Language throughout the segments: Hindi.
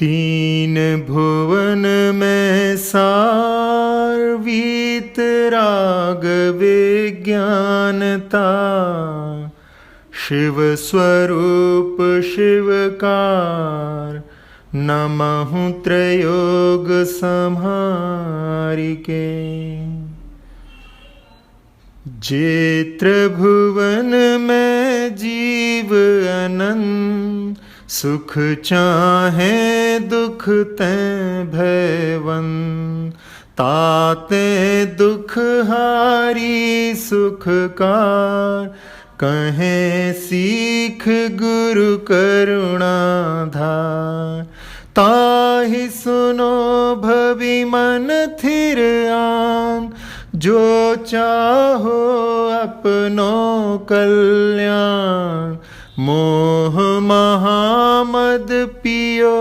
तीन भुवन में सार वीत राग विज्ञानता, शिव स्वरूप शिवकार, नमहु त्रयोग संहारिके। जे त्रिभुवन में जीव अनंत, सुख चाहे दुख तैं भयवन, ताते दुख हारी सुखकार, कहें सीख गुरु करुणाधार। ताहि सुनो भवि मन थिर आन, जो चाहो अपनो कल्याण। मोह महामद पियो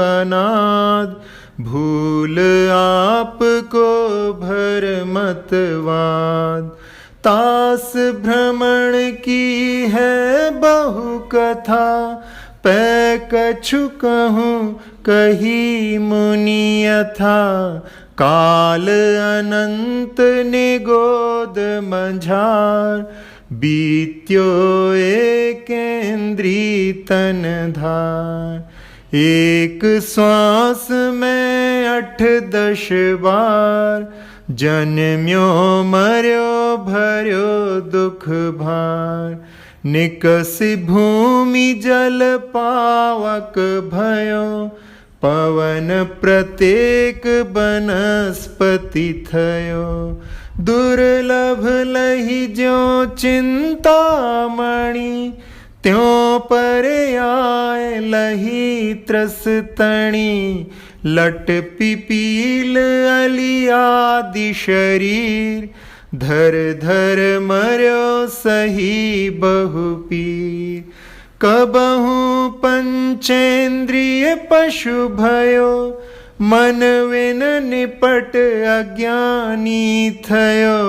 अनाद, भूल आपको भर मतवाद। तास भ्रमण की है बहु कथा, पै कछु कहूँ कही मुनि यथा। काल अनंत निगोद मझार, बीत्यो एकेंद्री तन धार। एक श्वास में 8-10 बार, जन्म्यो मर्यो भर्यो दुख भार। निकसि भूमि जल पावक भयो, पवन प्रत्येक बनस्पति थयो। दुर्लभ लहि ज्यों चिंतामणि, त्यों पर आए लहि त्रस तणी। लट पिपील अली आदि शरीर, धर धर मर्यो सही बहु पीर। कबहु पंचेंद्रिय पशु भयो, मन विन निपट अज्ञानी थयो।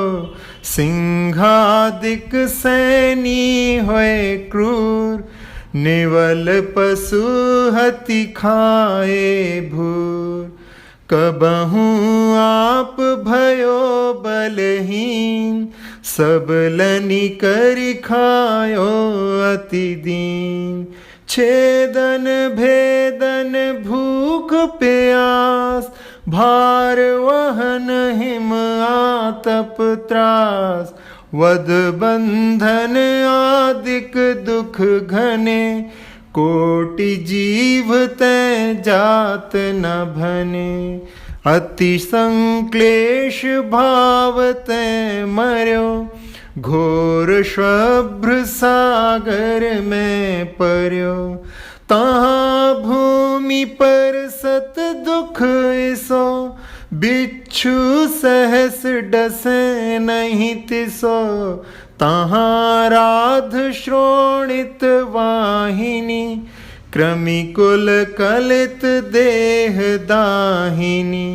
सिंहादिक सैनी होए क्रूर, निवल पशु हति खाए भूर। कबहु आप भयो बलहीन, सबलनि करि खायो अति दीन। छेदन भेदन भूख प्यास, भार वहन हिम आतप त्रास। वध बंधन आदिक दुख घने, कोटि जीव तैं जात न भने। अति संक्लेश भाव तैं मर्यो, घोर शुभ्र सागर में पर्यो। तहाँ भूमि पर सत दुख इसो, बिच्छू सहस डसे नहीं तिसो। तहाँ राध श्रोणित वाहिनी, कृमिकुल कलित देह दाहिनी।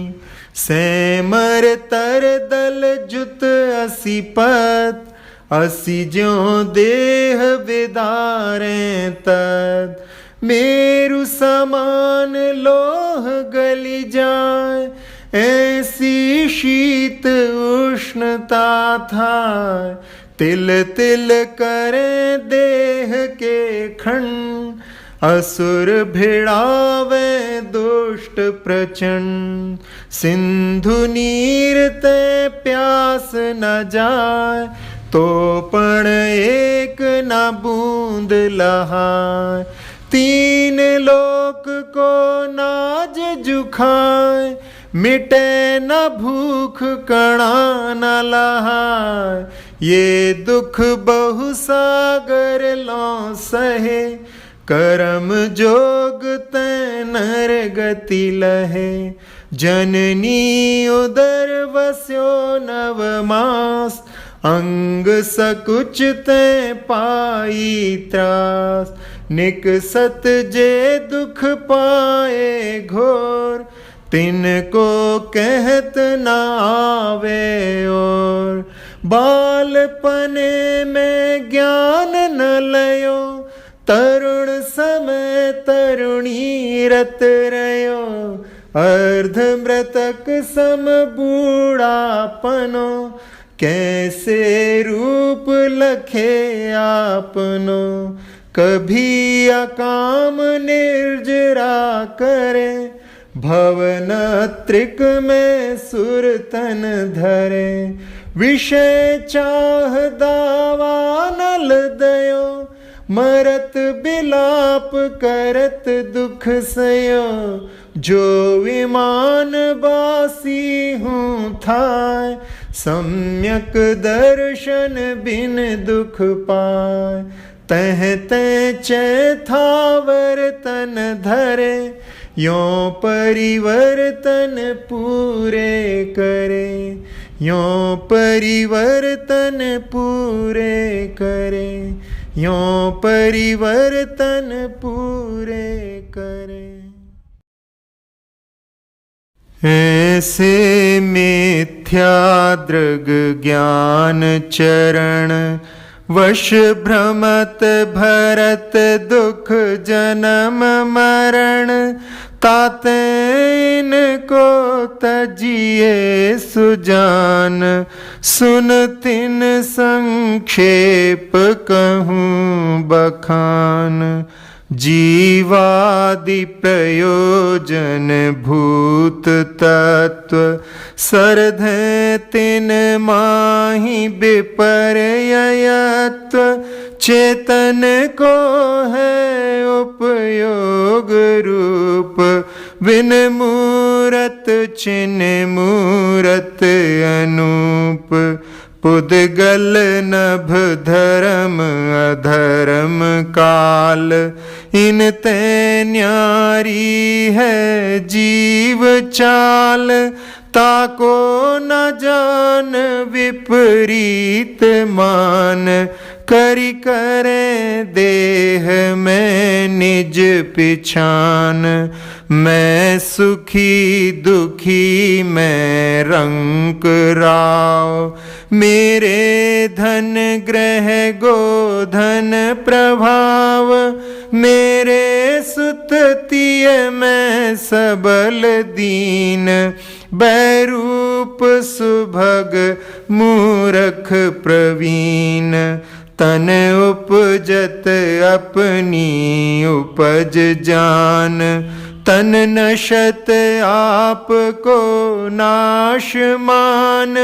सैमर तर दल जुत असी पत, असी ज्यों देह विदारें तद। मेरु समान लोह गली जाए, ऐसी शीत उष्णता था। तिल तिल करे देह के खंड, असुर भिड़ावे दुष्ट प्रचंड। सिंधु नीर ते प्यास न जाए, तो पण एक न बूंद लहाए। तीन लोक को नाज जुखाए, मिटे न भूख कणा न लहाए। ये दुख बहु सागर लो सहे, करम जोग तैं नर गति लहे। जननी उदर वस्यो नव मास, अंग सकुच तैं पाई त्रास। निकसत जे दुख पाए घोर, तिनको कहत न आवे और। बालपने में ज्ञान न लयो, तरुण समय तरुणी रत रयो, अर्ध मृतक सम बूढ़ापनो, कैसे रूप लखे आपनो। कभी अकाम निर्जरा करे, भवन त्रिक में सुरतन धरे। विषय चाह दावानल दयो, मरत बिलाप करत दुख सयो। जो विमान बासी हूँ थाय, सम्यक दर्शन बिन दुख पाय। तह तह चैथावर तन धरे, यों परिवर्तन पूरे करे। यों परिवर्तन पूरे करे, यों परिवर्तन पूरे करे। ऐसे मिथ्या दृग ज्ञान चरण, वश भ्रमत भरत दुख जन्म मरण। ताते इनको तजिए सुजान, सुन तिन संक्षेप कहूँ बखान। जीवादि प्रयोजन भूत तत्व, सरधे तिन माहि विपर्ययत्व। चेतन को है उपयोग रूप, बिन मूरत चिन्ह मूरत अनूप। पुद्गल नभ धर्म अधर्म काल, इन ते न्यारी है जीव चाल। ताको न जान विपरीत मान, करी करे देह में निज पिछान। मैं सुखी दुखी मैं रंक राव, मेरे धन ग्रह गोधन प्रभाव। मेरे सुततिय मैं सबल दीन, बैरूप सुभग मूरख प्रवीण। तन उपजत अपनी उपज जान, तन नशत आप को नाश मान।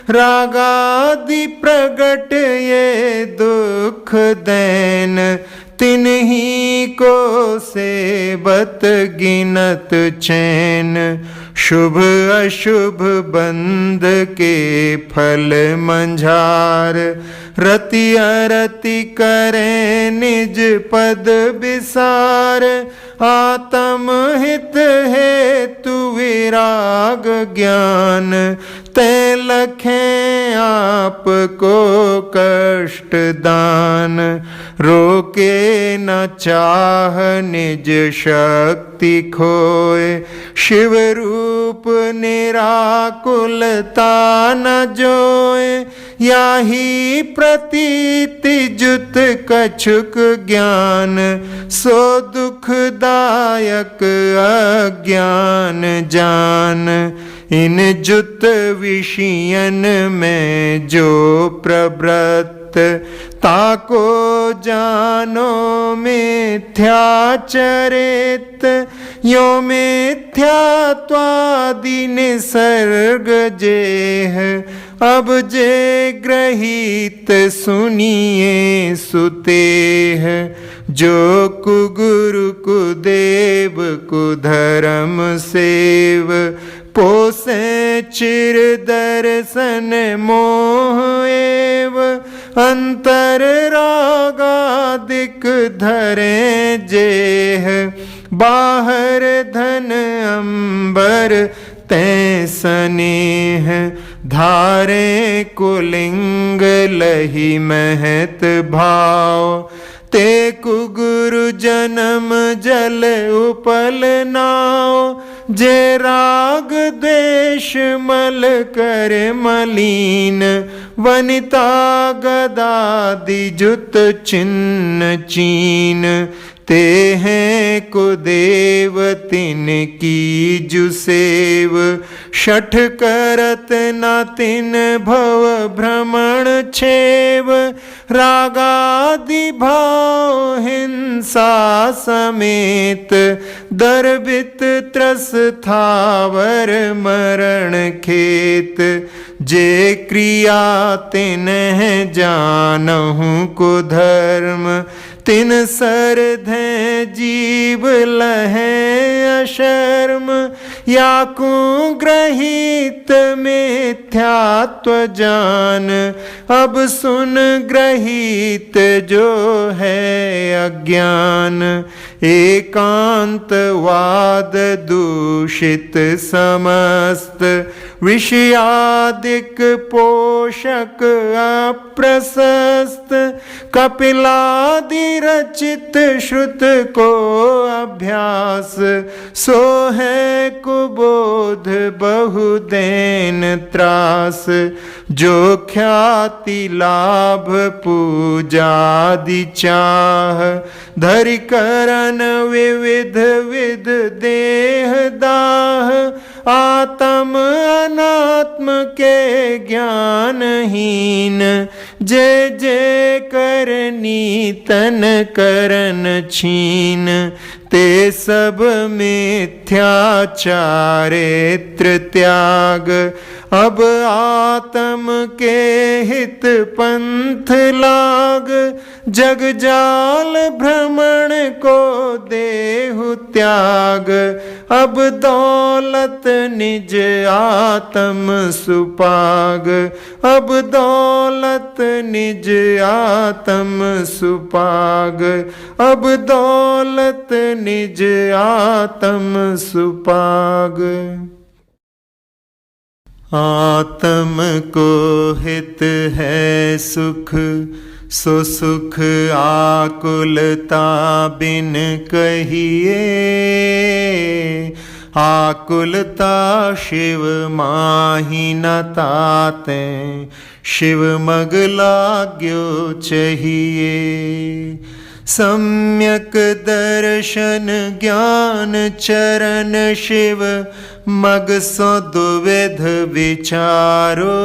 रागादि प्रगट ये दुख दैन, तिन्ही को सेबत गिनत चैन। शुभ अशुभ बंध के फल मंझार, रति अरति करे निज पद विसार। आत्म हित हेतु विराग ज्ञान, ते लखें आप को कष्ट दान। रोके न चाह निज शक्ति खोए, शिव रूप निराकुलता न जोए। याही प्रतीति जुत कछुक ज्ञान, सो दुखदायक अज्ञान जान। इन जुत विषयन में जो प्रवृत्त, ताको जानो मिथ्याचरित। यो मिथ्यात्वादि निसर्ग जेह, अब जे ग्रहीत सुनिए सुतेह। जो कुगुरु कुदेव कुधर्म सेव, पोसे चिर दर्शन मोह एव। अंतर रागादिक धरे जेह, बाहर धन अंबर तै स्नेह। धारे कुलिंग लही महत भाव, ते कुगुरु जन्म जल उपल नाव। जे राग द्वेष मल कर मलीन, वनिता गदादि जुत चिन्ह चीन, ते हैं कुदेव तिनकी जुसेव, शठ करत न तिन भव भ्रमण छेव, रागादि भाव हिंसा समेत, दर्भित त्रस थावर मरण खेत, जे क्रिया तिन्ह जानहु कुधर्म, तिन सरधे जीव लहे अशर्म, याकू ग्रहित मिथ्यात्व जान, अब सुन ग्रहित जो है अज्ञान, एकांतवाद दूषित समस्त, विषयादिक पोषक अप्रशस्त, कपिलादि रचित श्रुत को अभ्यास, सो है कुबोध बहुदेन त्रास, जो ख्याति लाभ पूजादि चाह, धरि करन विविध विध देह दाह, आत्म अनात्म के ज्ञानहीन, जय जय करनी तन करन छीन, ते सब मिथ्याचारित्र त्याग, अब आत्म के हित पंथ लाग, जग जाल भ्रमण को देहु त्याग, अब दौलत निज आत्म सुपाग, अब दौलत निज आत्म सुपाग, अब दौलत निज आत्म सुपाग। आत्म को हित है सुख, सो सुख आकुलता बिन कहिए, आकुलता शिव माही न ताते, शिव मग लाग्यो चाहिए। सम्यक दर्शन ज्ञान चरण शिव, मग सो दुविध विचारो,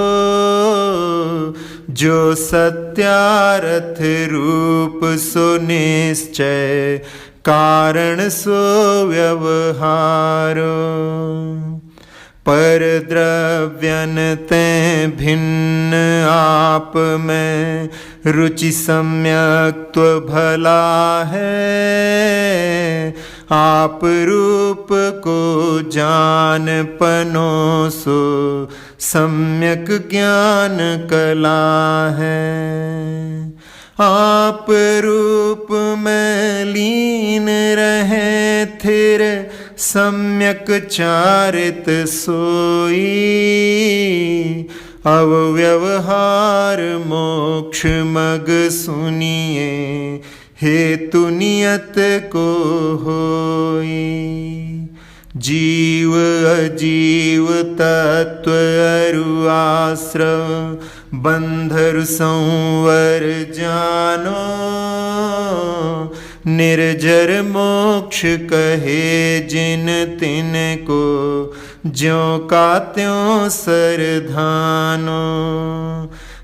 जो सत्यारथ रूप सो निश्चय, कारण सो व्यवहारो। पर द्रव्यन ते भिन्न आप में, रुचि सम्यक्त्व भला है, आप रूप को जान पनो सो, सम्यक ज्ञान कला है। आप रूप में लीन रहे थिर, सम्यक चारित सोई, अव्यवहार मोक्ष मग सुनिए, हेतु नियत को होई। जीव अजीव तत्व अरु आश्रव, बंधरु संवर जानो, निर्जर मोक्ष कहे जिन तिन को, ज्यों का त्यों सरधानो।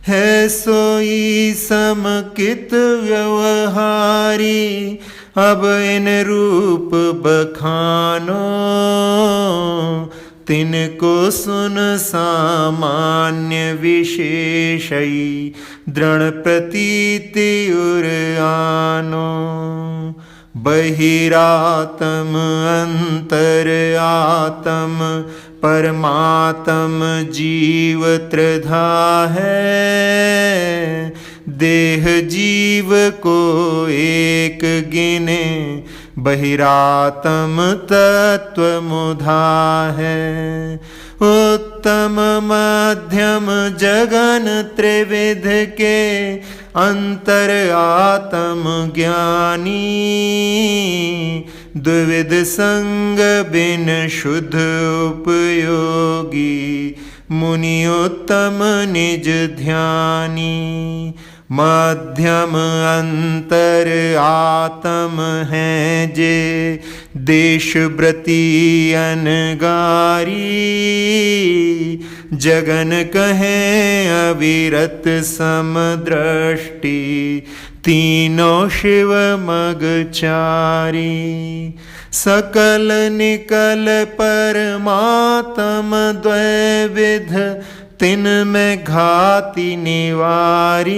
है सोई समकित व्यवहारी, अब इन रूप बखानो, तिनको सुन सामान्य विशेषई, दृढ़ प्रतीति उर आनो। बहिरात्म अंतर आत्म, परमात्म जीव त्रिधा है, देह जीव को एक गिने, बहिरात्म तत्व मुधा है। उत्तम मध्यम जगन त्रिविध के, अंतर आत्म ज्ञानी, द्विविध संग बिन शुद्ध उपयोगी, मुनियोत्तम निज ध्यानी। मध्यम अंतर आत्म हैं जे, देश व्रती अनगारी। जगन कहें अविरत समदृष्टि, तीनों शिव मग चारी। सकल निकल परमात्म द्वैविध, तिन में घाति निवारी।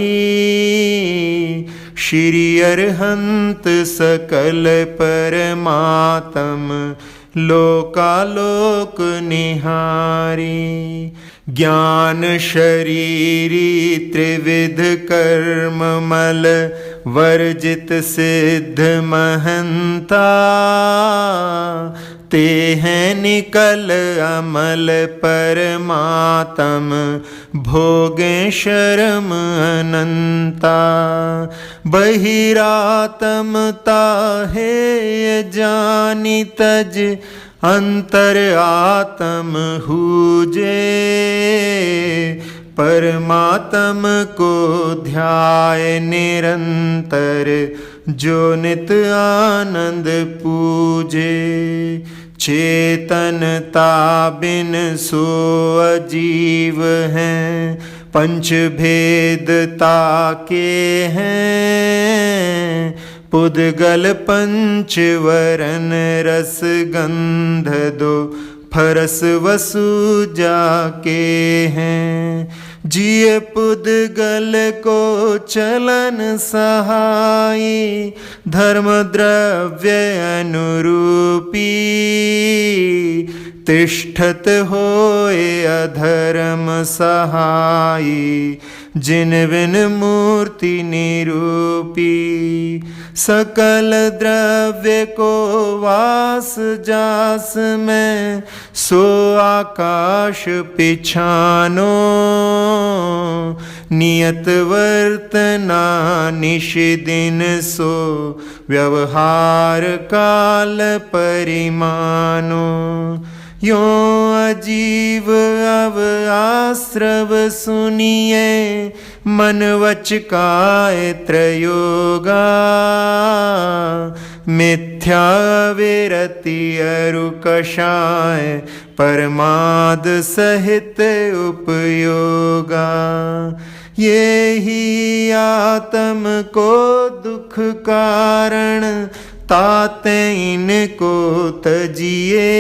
श्री अरहंत सकल परमात्म, लोकालोक निहारी। ज्ञान शरीरी त्रिविध कर्म मल, वर्जित सिद्ध महंता। ते हैं निकल अमल परमात्म, भोगें शर्म अनंता। बहिरात्मता है जानी तज, अंतर आत्म हूजे। परमात्म को ध्याय निरंतर, जो नित आनंद पूजे। चेतनता बिन सो अजीव हैं, पंच भेदता के हैं। पुद्गल पंच वरन रस गंध दो, फरस वसु जाके हैं। जिय पुद्गल को चलन सहाई, धर्म द्रव्य अनुरूपी। तिष्ठत होए अधर्म सहाई, जिन बिन मूर्ति निरूपी। सकल द्रव्य को वास जास में, सो आकाश पिछानो। नियत वर्तना निश दिन, सो व्यवहार काल परिमानो। यो अजीव अव आश्रव सुनिए, मन वच काय त्रयोगा। मिथ्या विरति अरु कषाय, परमाद सहित उपयोगा। ये ही आत्म को दुख कारण, ताते इनको तजिए।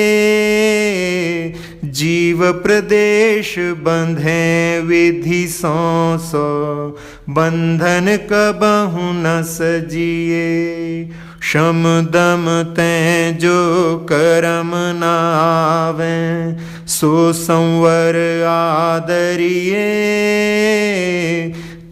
जीव प्रदेश बंधे विधि सौ सौ, बंधन कबहु न सजिए। शम दम तैं जो करम नावे, सो संवर आदरिए।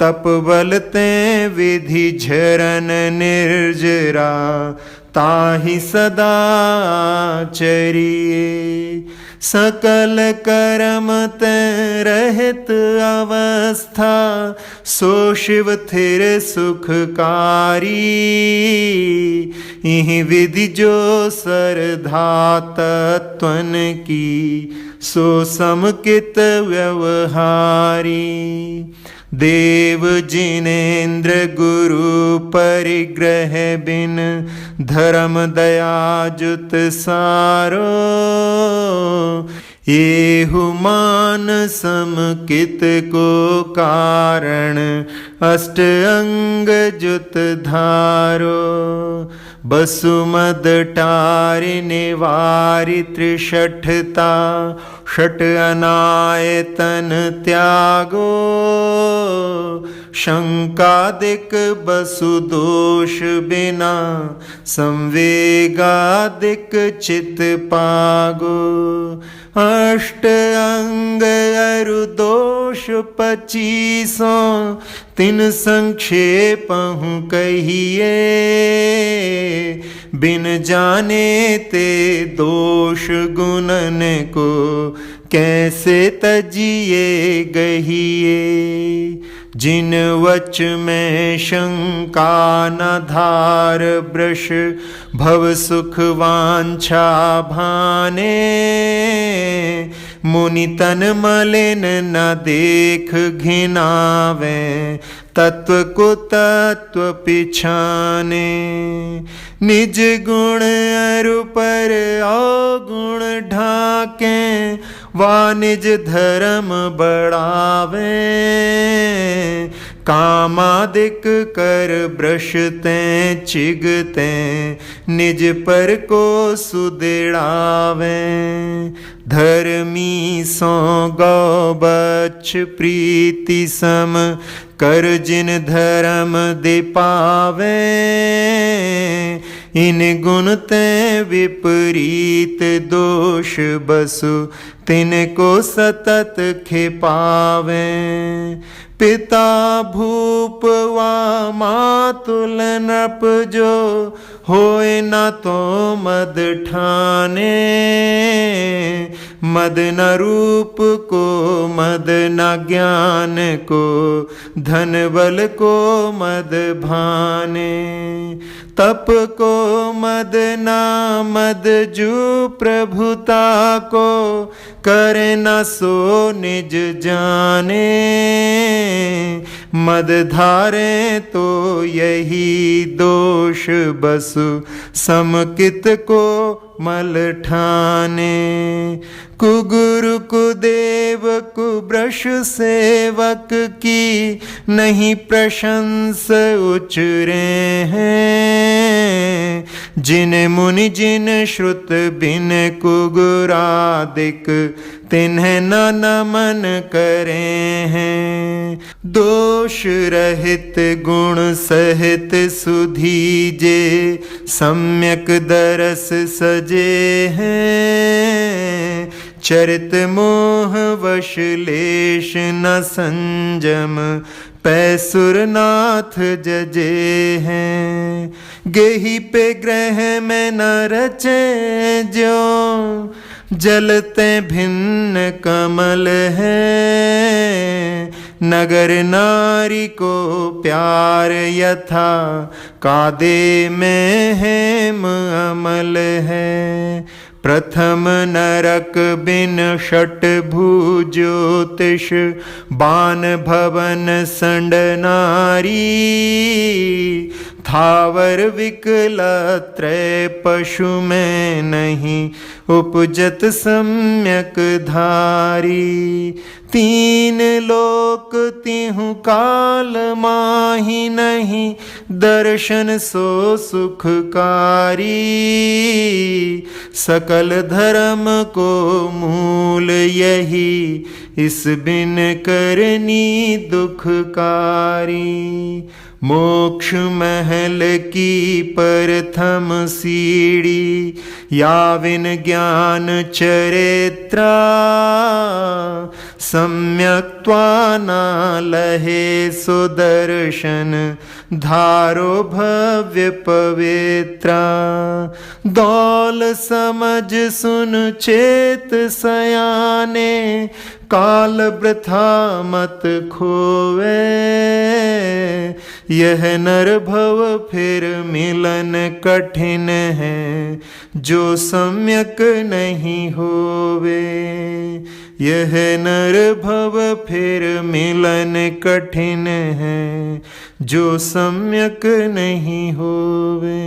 तप बल तैं विधि झरन निर्जरा, ताहि सदा चरिए। सकल कर्म तैं रहित अवस्था, सो शिव थिर सुखकारी। इहि विधि जो सरधा तत्वन की, सो समकित व्यवहारी। देव जिनेन्द्र गुरु परिग्रह बिन, धर्म दया जुत सारो। एहु मान समकित को कारण, अष्ट अंग जुत धारो। बसुमद टारि निवारि त्रिषठता, षट अनायतन त्यागो। शंकादिक बसु दोष बिना, संवेगादिक चित पागो। अष्ट अंग अरु दोष 25, तिन संक्षेपहु कहिए। बिन जाने ते दोष गुणन को, कैसे तजिए गहिए। जिन वच में शंका न धार ब्रश भव सुख वांछा भाने मुनि तन मलिन न देख घिनावे तत्व को तत्व पिछाने निज गुण अरु पर अवगुण ढाके वा निज धर्म बढ़ावे कामादिक कर ब्रशते चिगते निज पर को सुदिड़ावे धर्मी सो गौ बच्छ प्रीति सम कर जिन धर्म दे पावे इन गुण ते विपरीत दोष बसु तिनको सतत खिपावे पिता भूप वा मातुल नृप जो होए न तो मद ठाने मद न रूप को मद न ज्ञान को धन बल को मद भाने तप को मद ना मद जू प्रभुता को करे न सो निज जाने मद धारे तो यही दोष बसु समकित को मल ठाने कुगुरु कुदेव कुब्रश सेवक की नहीं प्रशंस उचरे हैं जिन मुनि जिन श्रुत बिन कुगुरादिक तिन्हें न नमन करे हैं दोष रहित गुण सहित सुधीजे सम्यक दरस सजे हैं चरित मोह वश लेश न संजम पैसुरनाथ जजे हैं गेही पे ग्रह में न रचे जो जलते भिन्न कमल है नगर नारी को प्यार यथा कादे में हेम अमल है प्रथम नरक बिन षट भुज्योतिष बान भवन संड नारी थावर विकल त्रय पशु में नहीं उपजत सम्यक धारी तीन लोक तिहु काल माही नहीं दर्शन सो सुखकारी सकल धर्म को मूल यही इस बिन करनी दुखकारी मोक्ष महल की प्रथम सीढ़ी याविन ज्ञान चरित्रा सम्यक्त्वा न लहे सुदर्शन धारो भव्य पवित्रा दौल समझ सुन चेत सयाने काल वृथा मत खोवे यह नर भव फिर मिलन कठिन है जो सम्यक नहीं होवे यह नर भव फिर मिलन कठिन है जो सम्यक नहीं होवे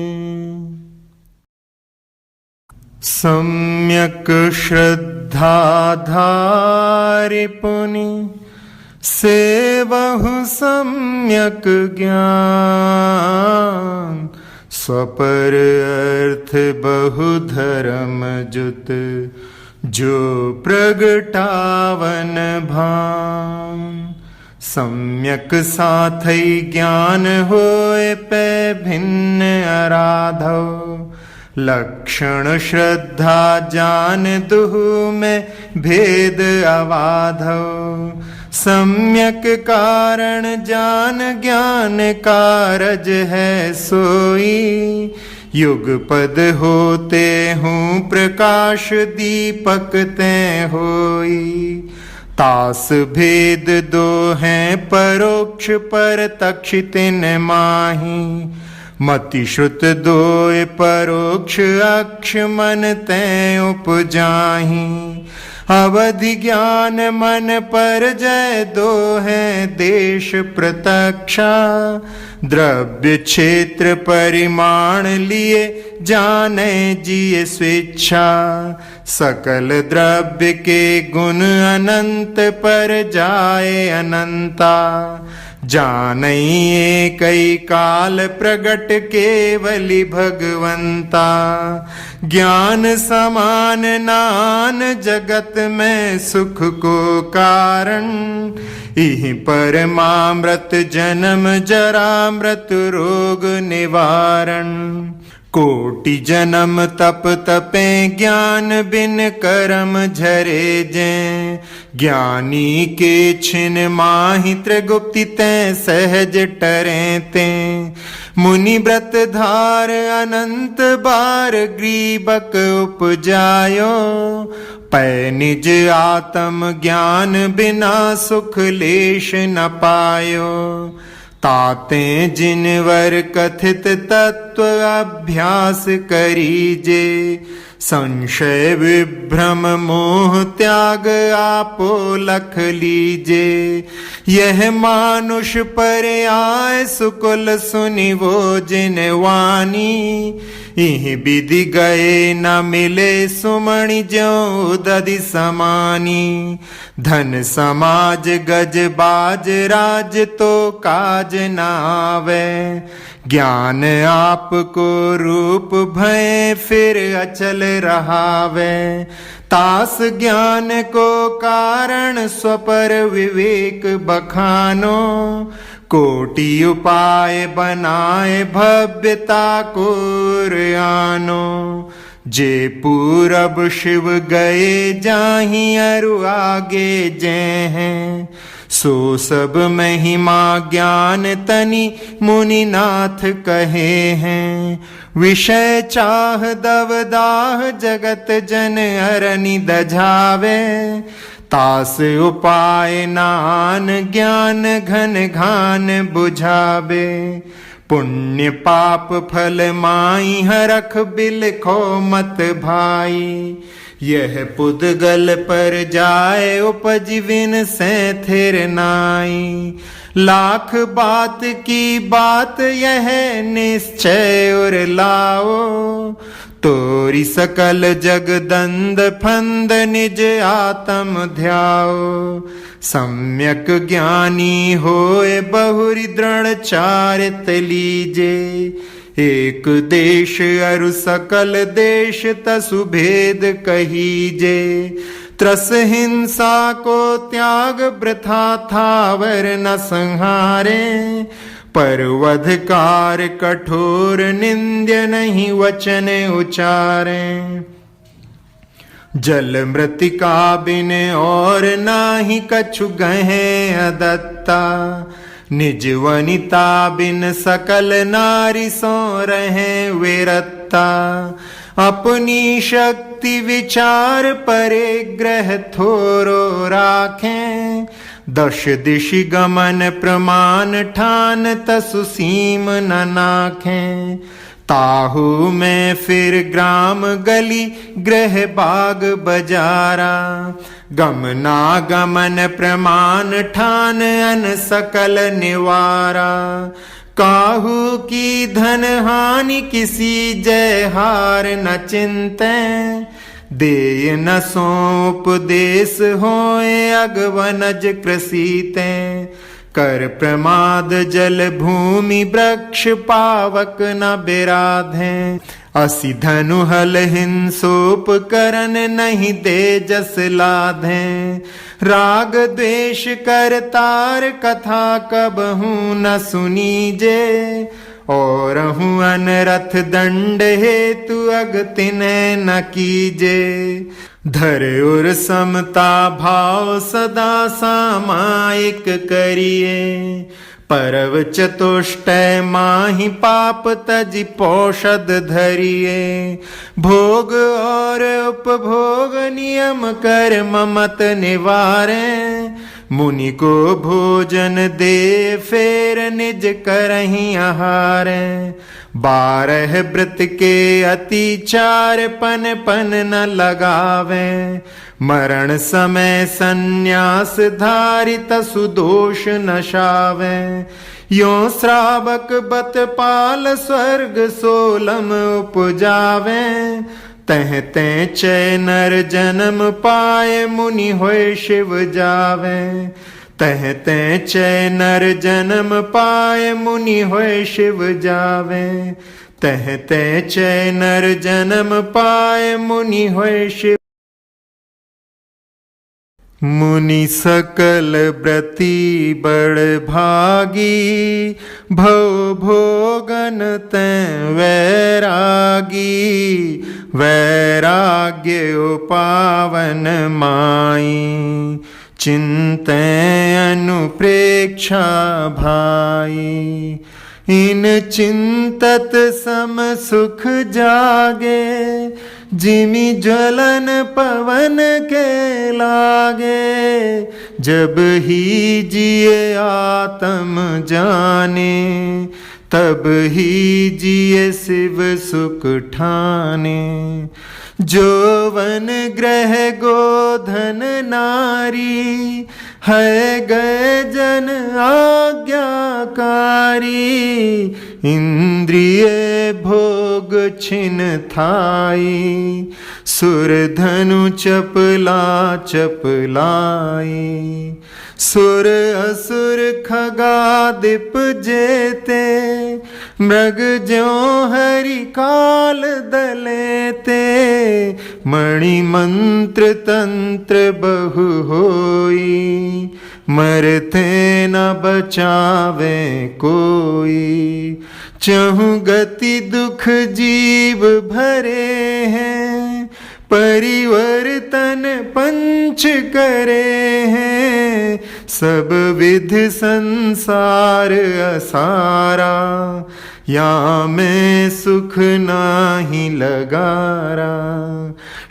सम्यक श्रद्धा धारि पुनि सेवहु सम्यक ज्ञान स्वपर अर्थ बहु धर्म जुत जो प्रगटावन भान सम्यक साथई ज्ञान होए पे भिन्न आराधो लक्षण श्रद्धा जान दुहु में भेद अवाधो सम्यक कारण जान ज्ञान कारज है सोई युग पद होते हूँ प्रकाश दीपक ते होई तास भेद दो हैं परोक्ष परतक्ष तिन माही। मति श्रुत दोय परोक्ष अक्ष मन तै उपजाहि। अवधि ज्ञान मन पर जय दो है देश प्रत्यक्षा। द्रव्य क्षेत्र परिमाण लिए जाने जिय स्वेच्छा। सकल द्रव्य के गुण अनंत पर जाए अनंता। जानइए कई काल प्रगट केवली भगवंता। ज्ञान समान नान जगत में सुख को कारण। इहि परमामृत जन्म जरा मृत्यु रोग निवारण। कोटि जन्म तप तपे ज्ञान बिन करम झरे जैं। ज्ञानी के छिन माहि त्रिगुप्ति तैं सहज टरे तें। मुनि व्रत धार अनंत बार ग्रीबक उपजायो। पै निज आत्म ज्ञान बिना सुख लेश न पायो। ताते जिनवर कथित तत्व अभ्यास करीजे। संशय विभ्रम मोह त्याग आपो लख लीजे। यह मानुष पर आए सुकुल सुनि वो जिन वाणी। इहि विधि गए न मिले सुमणि ज्यों दधि समानी। धन समाज गज बाज राज तो काज न आवे। ज्ञान आपको रूप भय फिर अचल रहावे। तास ज्ञान को कारण स्वपर विवेक बखानो। कोटि उपाय बनाए भव्यता को आनो। जे पूरब शिव गए जाहि अरु आगे जय हैं। सो सब महिमा ज्ञान तनि मुनिनाथ कहे हैं। विषय चाह दवदाह जगत जन अरनि दझावे। तास उपाय नान ज्ञान घन घान बुझावे। पुण्य पाप फल माई हरख बिलखो मत भाई। यह पुद्गल पर जाए उपज विन से थिर नाई। लाख बात की बात यह निश्चय उर लाओ। तोरी सकल जगदंद फंद निज आत्म ध्याओ। सम्यक ज्ञानी होए बहुरी दृढ़ चारित लीजे। एक देश अरु सकल देश तसु भेद कहीजे। त्रस हिंसा को त्याग वृथा थावर न संहारे। पर वधकार कठोर निंद्य नहीं वचन उचारे। जल मृतिका बिन और नाही कछु गहे अदत्ता। निज वनिता बिन सकल नारी सो रहे विरत्ता। अपनी शक्ति विचार परे ग्रह थोरो राखें। दश दिशि गमन प्रमाण ठान तसु सीम न नाखें। ताहू में फिर ग्राम गली गृह बाग बजारा। गमना गमन प्रमाण ठान अन सकल निवारा। काहू की धन हानि किसी जय हार न चिंतें। देय न सोपदेश होए अगवनज कृषितें। कर प्रमाद जल भूमि वृक्ष पावक न बिराधें। असि धनु हल हिंसोप करन नहीं दे जस लाधें। राग द्वेष कर तार कथा कबहू न सुनीजे। और हूँ अनरथ दंड हेतु अगतिने न कीजे। धर और समता भाव सदा सामायिक करिए। परव चतुष्टय माहि पाप तजि पौषध धरिए, भोग और उपभोग नियम कर ममत निवारे, मुनि को भोजन दे फेर निज करहि आहारे, 12 व्रत के अतिचार पन पन न लगावे, मरण समय संन्यास धारित सुदोष नशावे, यो श्रावक बत पाल स्वर्ग सोलम उपजावे, तह तह चय नर जन्म पाए मुनि होय शिव जावे, तह तह चय नर जन्म पाए मुनि होय शिव जावे, तह तह चय नर जन्म पाए मुनि होय शिव। मुनि सकल व्रती बड़ भागी, भव भोगन तैं वैरागी, वैराग्य उपावन माई, चिंतै अनुप्रेक्षा भाई, इन चिंतत सम सुख जागे, जिमि ज्वलन पवन के लागे, जब ही जिए आत्म जाने, तब ही जिए शिव सुख ठाने, जोवन ग्रह गोधन नारी, है गए जन आज्ञाकारी, इंद्रिय भोग छिन थाई, सुर धनु चपला चपलाई, सुर असुर खगादिप जेते, मृग ज्यों हरि काल दलेते, मणि मंत्र तंत्र बहु होई, मरते न बचावे कोई, चहु गति दुख जीव भरे हैं, परिवर्तन पंच करे हैं, सब विध संसार असारा, या में सुख नाही लगारा,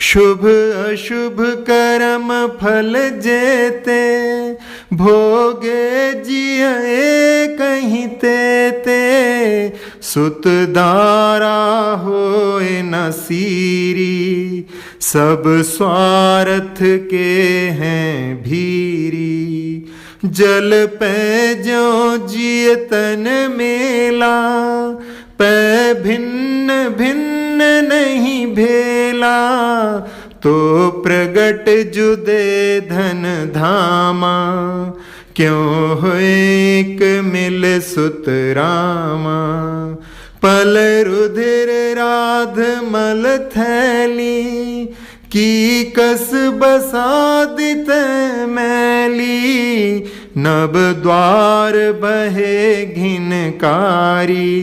शुभ अशुभ कर्म फल जेते, भोगे जिये कहीं तेते, सुत दारा होए न सीरी, सब स्वार्थ के हैं भीरी, जल पे जो जिय तन मेला, पै भिन्न भिन्न नहीं भेला, तो प्रगट जुदे धन धामा, क्यों हो एक मिल सुत रामा, पल रुधिर राध मल थैली, की कस बसादित मैली, नब द्वार बहे घिनकारी,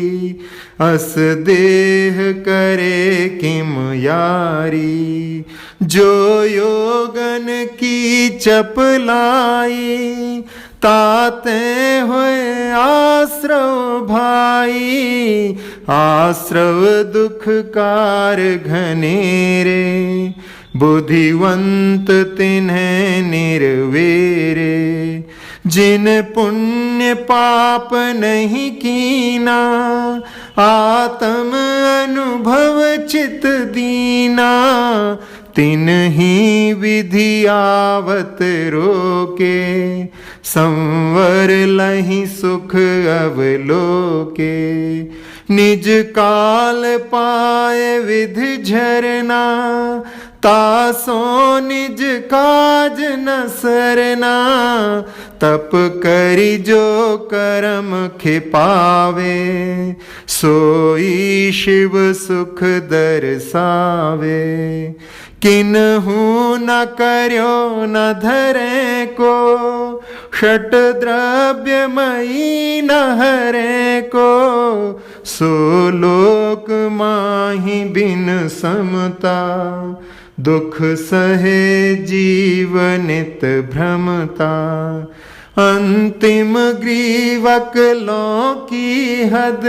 अस देह करे किम यारी, जो योगन की चपलाई, ताते हुए आश्रव भाई, आश्रव दुख कार घनेरे, बुद्धिवंत तिन्हें निर्वेरे, जिन पुण्य पाप नहीं कीना, आत्म अनुभव चित दीना, तिन ही विधि आवत रोके, संवर लहि सुख अवलोके, निज काल पाए विधि झरना, तासो निज काज न सरना, तप करी जो करम खिपावे, सोई शिव सुख दर्शावे, किन्हु न कर्यो न धरे को, षट द्रव्य मई न हरे को, सो लोक माहि बिन समता, दुख सहे जीव नित भ्रमता, अंतिम ग्रीवक लो की हद,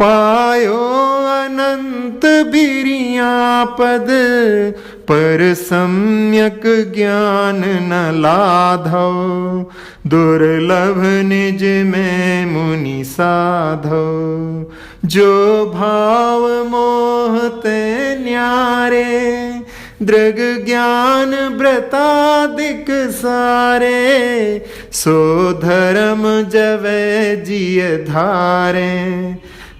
पायो अनंत बिरिया पद, पर सम्यक ज्ञान न लाधो, दुर्लभ निज में मुनि साधो। जो भाव मोहते न्यारे, दृग ज्ञान व्रतादिक सारे, सो धर्म जवै जिय धारे,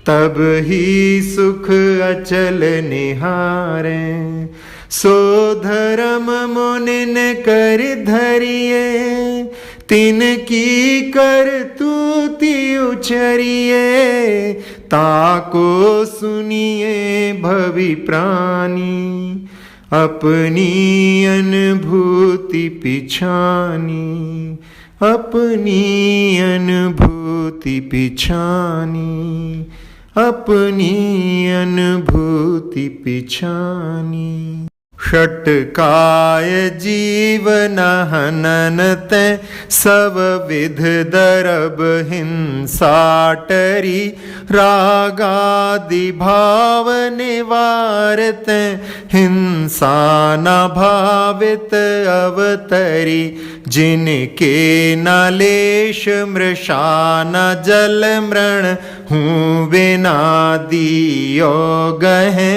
तब ही सुख अचल निहारे। सो धर्म मुनिन कर धरिए, तिन की कर तूति उचरिए, ताको सुनिए भवि प्राणी, अपनी अनुभूति पिछानी, अपनी अनुभूति पिछानी, अपनी अनुभूति पिछानी। षटकाय जीवन हनन तै, सब विध दरब हिंसा टरी, रागादि भाव निवारत, हिंसा न भावित अवतरी, जिनके न लेश मृषा न जल मृण, हूँ बिना दियो गहे,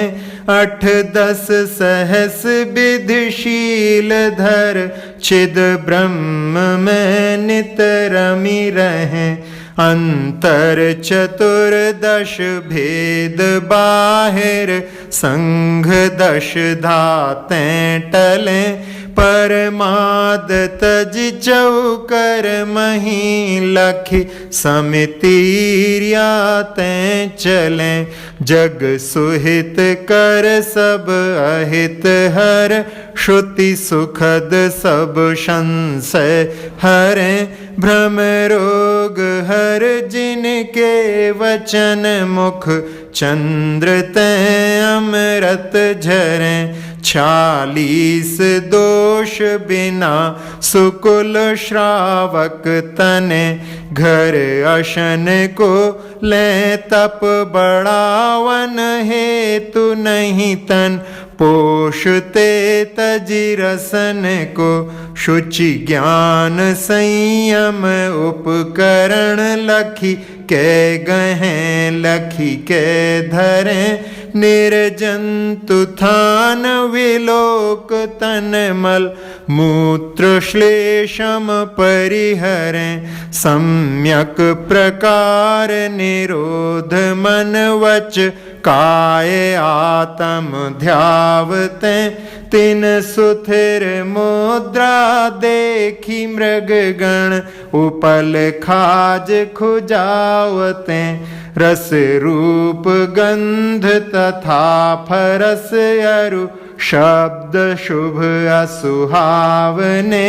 8-10 सहस विधिशील धर, चिद ब्रह्म में नित रमि रहें, अंतर 14 भेद बाहिर, संघ 10 धातें टलें, परमाद तज चौकर मही, लखि समितिर्यातें चलें, जग सुहित कर सब अहित हर, श्रुति सुखद सब संशय हरें, भ्रम रोग हर जिनके वचन मुख, चंद्र तैं अमृत झरें, 46 दोष बिना सुकुल श्रावक तने, घर अशन को ले तप बढ़ावन, हेतु नहीं तन पोषते तजि रसन को, शुचि ज्ञान संयम उपकरण, लखी के गहें लखी के धरें, निर्जंतु थान विलोक तन मल, मूत्र श्लेषम परिहरें, सम्यक प्रकार निरोध मन वच, काय आत्म ध्यावते, तिन सुथिर मुद्रा देखी मृग गण, उपल खाज खुजावते, रस रूप गंध तथा फरस अरु, शब्द शुभ असुहावने,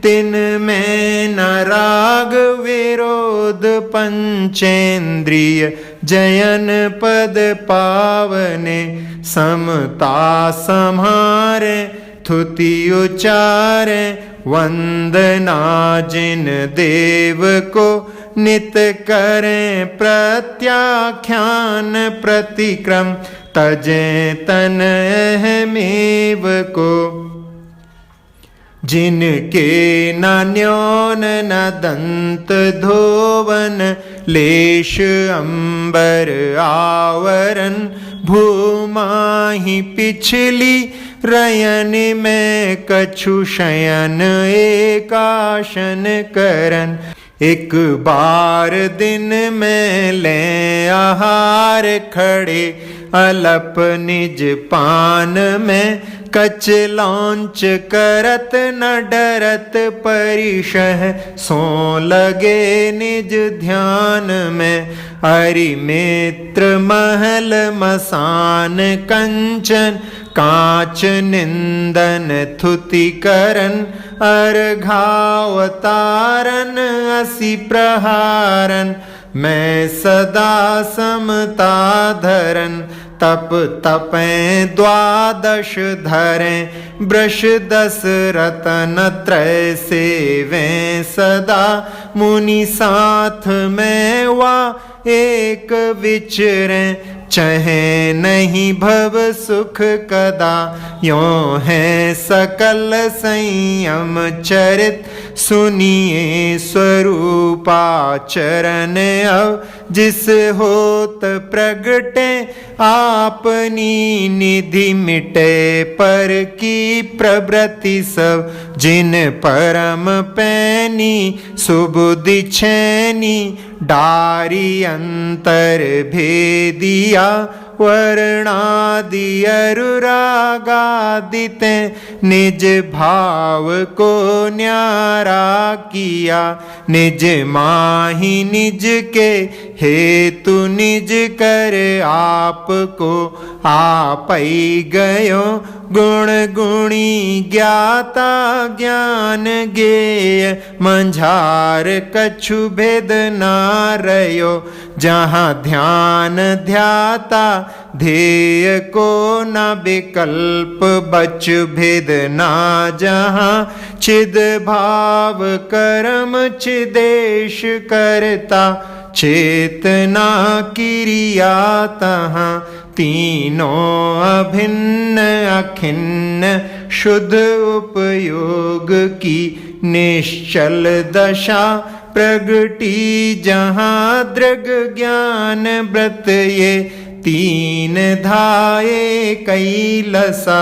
तिन में न राग विरोध, पंचेन्द्रिय जयन पद पावने, समता सम्हारे थुति उचारे, वंदना जिन देव को, नित करें प्रत्याख्यान प्रतिक्रम, तजें तन अहमेव को, जिनके न न्योन न दंत धोवन, लेश अंबर आवरण, भूमाहि पिछली रयन में, कछु शयन एकाशन करन, एक बार दिन में ले आहार खड़े, अलप निज पान में, कच लौंच करत न डरत परिशह, सो लगे निज ध्यान में, हरि मित्र महल मसान कंचन, कांच निंदन थुति करन, अर्घावतारन असि प्रहारन, मैं सदा समता धरन, तप तपें द्वादश धरें, वृष 10 रतन त्रय सेवें सदा, मुनि साथ में वा एक विचरें, चहे नहीं भव सुख कदा, यों है सकल संयम चरित, सुनिए स्वरूपाचरण अब, जिस होत प्रगटे आपनी निधि, मिटे पर की प्रवृत्ति सब, जिन परम पैनी सुबुद्धि छैनी, डारी अंतर भेदिया, वर्णादि अनुरागादिते, निज भाव को न्यारा किया, निज माही निज के हेतु निज कर आपको, आपै गयो गुण गुणी ज्ञाता, ज्ञान गेय मंझार कछु भेद ना रयो, जहाँ ध्यान ध्याता ध्येय को न विकल्प, बच भेद ना जहाँ चिद भाव कर्म चिदेश करता, चेतना क्रिया तहाँ, तीनों अभिन्न अखिन्न शुद्ध उपयोग की, निश्चल दशा प्रगटी जहाँ दृग ज्ञान व्रत, ये तीन धाये कैलसा,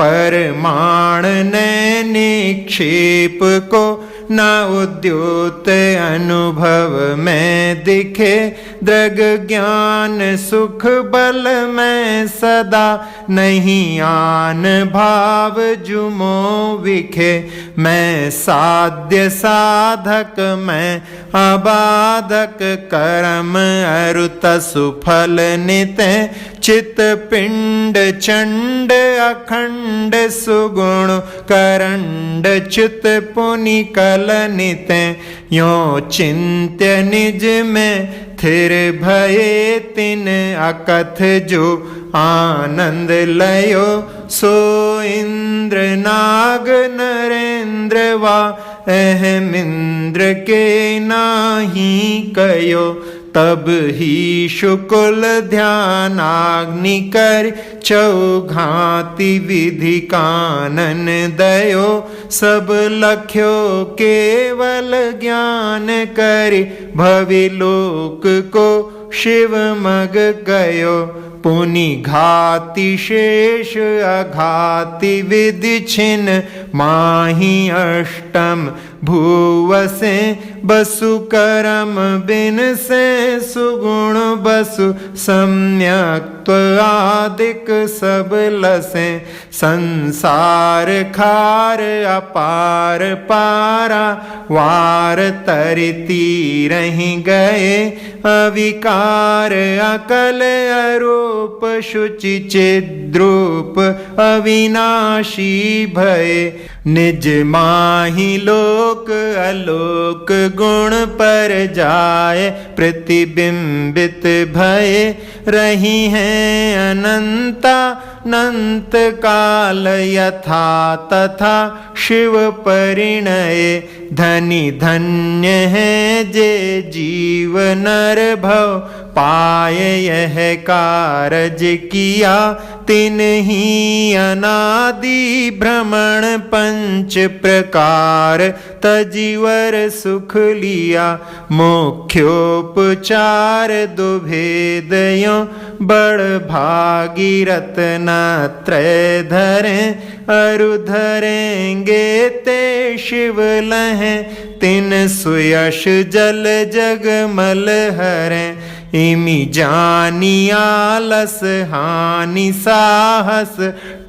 परमाण ने निक्षेप को, न उद्योत अनुभव में दिखे, दृग ज्ञान सुख बल में सदा, नहीं आन भाव जुमो विखे, मैं साध्य साधक मैं अबाधक, कर्म अरुत सुफल नित, चित पिंड चंड अखंड सुगुण, करंड चित पुनि कलनित, यों चिंत्य निज में थिर भये, तिन अकथ जो आनंद लयो, सो इंद्र नाग नरेंद्र वा अहम इंद्र के नाही कयो, तब ही शुक्ल ध्यानाग्नि कर, चौघाति विधि कानन दयो, सब लख्यो केवल ज्ञान करि, भविलोक को शिव मग गयो, पुनि घाति शेष अघाति विधि छिन, माही अष्टम भूवसे, बसु करम बिन से सुगुण बसु, सम्यक्त्व आदिक सब लसे, संसार खार अपार पारा, वार तरिती रही गए, अविकार अकल अरूप, शुचि चिद्रूप अविनाशी भये, निज माही लोक अलोक गुण पर जाए, प्रतिबिंबित भये रही हैं अनंता, नंत काल यथा तथा शिव परिणय, धनी धन्य है जे जीव नर भव, पाय यह कारज किया, तिन ही अनादि भ्रमण पंच प्रकार, तजीवर सुख लिया, मुख्योपचार दुभेदयों, बड़ भागीरथ न त्रय धरें, अरु धरेंगे ते शिव लहें, तिन सुयश जल जगमल हरें, इमि जानी आलस हानि साहस,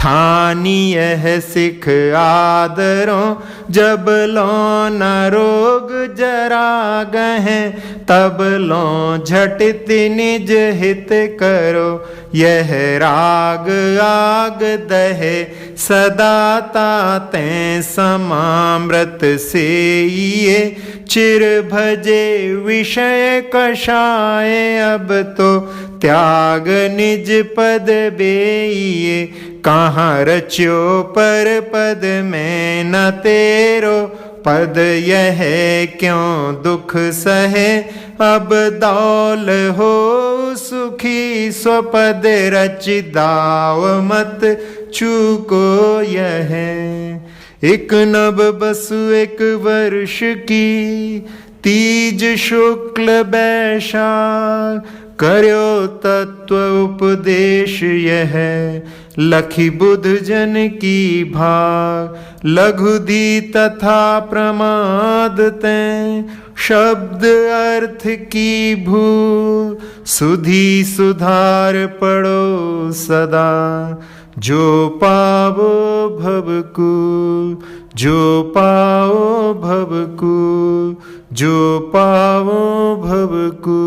ठानी यह सिख आदरों, जब लो न रोग जरा गहें, तब लो झटित निज हित करो। यह राग आग दहे सदा तातें समामृत सेइये, चिर भजे विषय कषाय, अब तो त्याग निज पद बेइये। कहाँ रच्यो पर पद में न तेरो, पद यह क्यों दुख सहे। अब दौल हो सुखी स्वपद रच, दाव मत चूको यह। एक नब बसु एक वर्ष की, तीज शुक्ल बैशाख, कर्यो तत्व उपदेश यह। लखी बुध जन की भाग, लघुधी तथा प्रमाद तैं, शब्द अर्थ की भूल, सुधी सुधार पड़ो सदा। जो पावो भवकूल, जो पाओ भवकूल, जो पावो भवकूल।